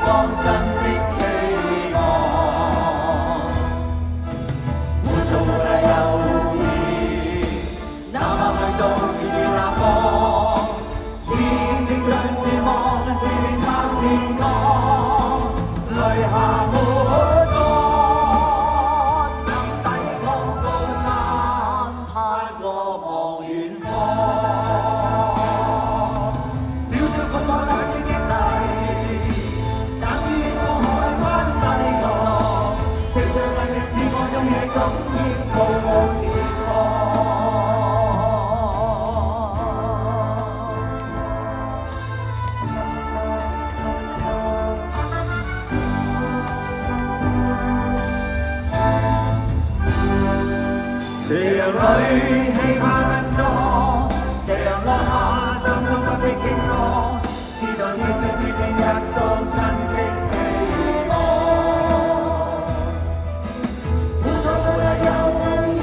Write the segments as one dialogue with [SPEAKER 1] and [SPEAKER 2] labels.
[SPEAKER 1] 光新的希望。污糟沒理由意，哪怕去到別與那方，似正像願望，是永拍天光，淚下沒乾，能抵抗高山，攀過望遠方。小小苦楚兩於激勵，等於放海翻西岸，直上毅力自我勇氣，總要步步前方。斜陽裏氣魄笨拙，斜陽落下心中不必驚慌，知道天色決定一個新的希望。污糟無力猶豫，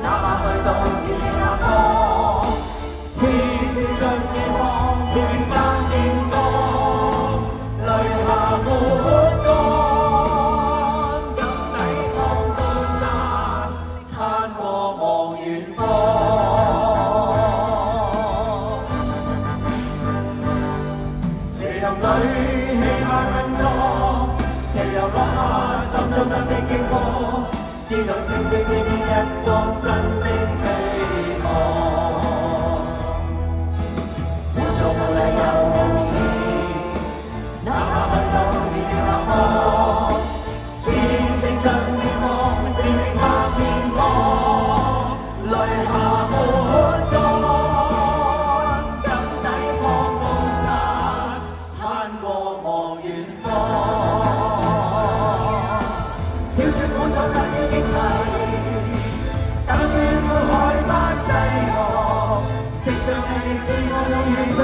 [SPEAKER 1] 哪怕去到別那方，似接近願望，是永不變光，淚下沒乾，敢抵抗高山，攀過望遠方。斜陽裏氣魄笨拙，斜陽落下心中不必驚慌，知道天色會變一個新的希望。污糟無理猶豫，哪怕去到別與那方，似正像願望，是永拍天光，淚下沒乾，敢抵抗高山，攀過望遠方。小小苦楚等於激勵，等於苦海翻西岸，直上毅力自我勇氣，總